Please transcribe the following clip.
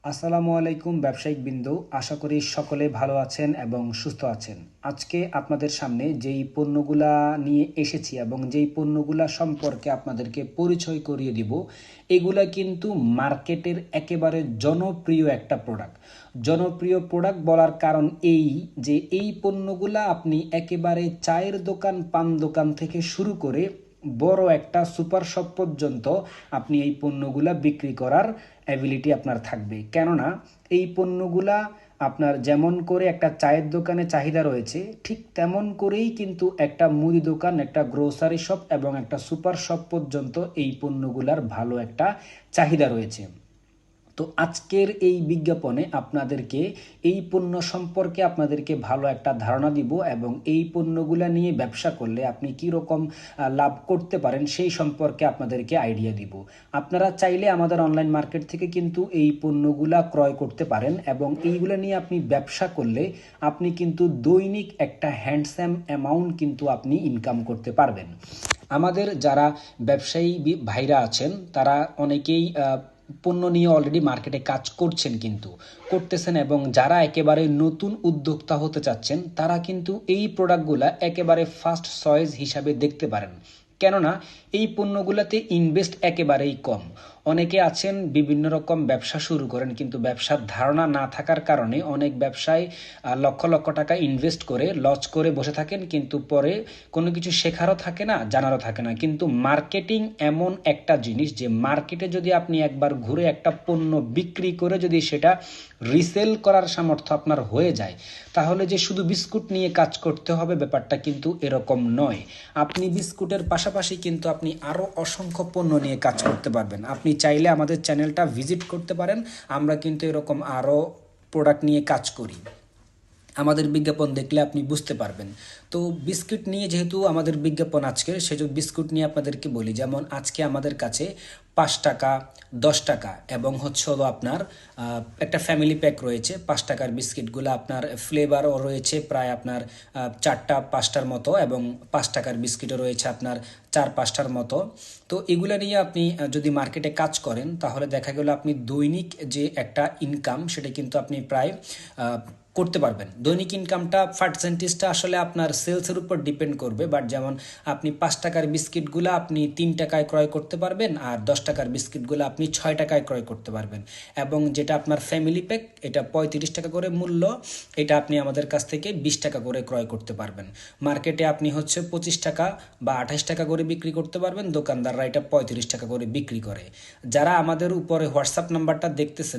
আসসালামু আলাইকুম ব্যবসায়িক বিন্দু, আশা করি সকলে ভালো আছেন এবং সুস্থ আছেন। আজকে আপনাদের সামনে যেই পণ্যগুলা নিয়ে এসেছি এবং যেই পণ্যগুলা সম্পর্কে আপনাদেরকে পরিচয় করিয়ে দিব, এগুলা কিন্তু মার্কেটের একেবারে জনপ্রিয় একটা প্রোডাক্ট। জনপ্রিয় প্রোডাক্ট বলার কারণ এই যে এই পণ্যগুলা আপনি একেবারে চায়ের দোকান, পান দোকান থেকে শুরু করে বড় একটা সুপার শপ পর্যন্ত আপনি এই পণ্যগুলা বিক্রি করার অ্যাবিলিটি আপনার থাকবে। কেননা এই পণ্যগুলা আপনার যেমন করে একটা চায়ের দোকানে চাহিদা রয়েছে, ঠিক তেমন করেই কিন্তু একটা মুদি দোকান, একটা গ্রোসারি শপ এবং একটা সুপার শপ পর্যন্ত এই পণ্যগুলার ভালো একটা চাহিদা রয়েছে। তো আজকের এই বিজ্ঞাপনে আপনাদেরকে এই পণ্য সম্পর্কে আপনাদেরকে ভালো একটা ধারণা দিব এবং এই পণ্যগুলা নিয়ে ব্যবসা করলে আপনি কি রকম লাভ করতে পারেন সেই সম্পর্কে আপনাদেরকে আইডিয়া দিব। আপনারা চাইলে আমাদের অনলাইন মার্কেট থেকে কিন্তু এই পণ্যগুলা ক্রয় করতে পারেন এবং এইগুলা নিয়ে আপনি ব্যবসা করলে আপনি কিন্তু দৈনিক একটা হ্যান্ডসাম অ্যামাউন্ট কিন্তু আপনি ইনকাম করতে পারবেন। আমাদের যারা ব্যবসায়ী ভাইরা আছেন তারা অনেকেই পণ্য নিয়ে অলরেডি মার্কেটে কাজ করছেন, কিন্তু করতেছেন, এবং যারা একেবারে নতুন উদ্যোক্তা হতে চাচ্ছেন তারা কিন্তু এই প্রোডাক্টগুলা একেবারে ফার্স্ট চয়েস হিসাবে দেখতে পারেন। কেননা এই পণ্যগুলোতে ইনভেস্ট একেবারেই কম। অনেকে আছেন বিভিন্ন রকম ব্যবসা শুরু করেন, কিন্তু ব্যবসার ধারণা না থাকার কারণে অনেক ব্যবসায় লক্ষ লক্ষ টাকা ইনভেস্ট করে লস করে বসে থাকেন, কিন্তু পরে কোনো কিছু শেখারও থাকে না, জানারও থাকে না। কিন্তু মার্কেটিং এমন একটা জিনিস যে মার্কেটে যদি আপনি একবার ঘুরে একটা পণ্য বিক্রি করে যদি সেটা রিসেল করার সামর্থ্য আপনার হয়ে যায়, তাহলে যে শুধু বিস্কুট নিয়ে কাজ করতে হবে ব্যাপারটা কিন্তু এরকম নয়। আপনি বিস্কুটের পাশাপাশি কিন্তু আপনি আরও অসংখ্য পণ্য নিয়ে কাজ করতে পারবেন। আপনি চাইলে আমাদের চ্যানেলটা ভিজিট করতে পারেন, আমরা কিন্তু এরকম আরও প্রোডাক্ট নিয়ে কাজ করি। আমাদের বিজ্ঞাপন দেখলে আপনি বুঝতে পারবেন। তো বিস্কুট নিয়ে যেহেতু আমাদের বিজ্ঞাপন আজকে, সেজন্য বিস্কুট নিয়ে আপনাদেরকে বলি। যেমন আজকে আমাদের কাছে 5 টাকা, 10 টাকা এবং হলো আপনার একটা ফ্যামিলি প্যাক রয়েছে 5 টাকার বিস্কিটগুলো। আপনার ফ্লেভারও রয়েছে প্রায় আপনার 4টা 5টার মতো, এবং 5 টাকার বিস্কিটও রয়েছে আপনার 4-5টার মতো। তো এগুলো নিয়ে আপনি যদি মার্কেটে কাজ করেন তাহলে দেখা গেল আপনি দৈনিক যে একটা ইনকাম সেটা কিন্তু আপনি প্রায় করতে পারবেন। দৈনিক ইনকামটা পার্সেন্টেজটা আসলে আপনার সেলসের উপর ডিপেন্ড করবে, বাট যেমন আপনি 5 টাকার বিস্কিটগুলো আপনি 3 টাকায় ক্রয় করতে পারবেন, আর 10 টাকার বিস্কিটগুলো আপনি 6 টাকায় ক্রয় করতে পারবেন। এবং যেটা আপনার ফ্যামিলি প্যাক, এটা 35 টাকা করে মূল্য, এটা আপনি আমাদের কাছ থেকে 20 টাকা করে ক্রয় করতে পারবেন। মার্কেটে আপনি 25 টাকা বা 28 টাকা করে বিক্রি করতে পারবেন, দোকানদাররা এটা 35 টাকা করে বিক্রি করে। যারা আমাদের উপরে হোয়াটসঅ্যাপ নাম্বারটা দেখতেছেন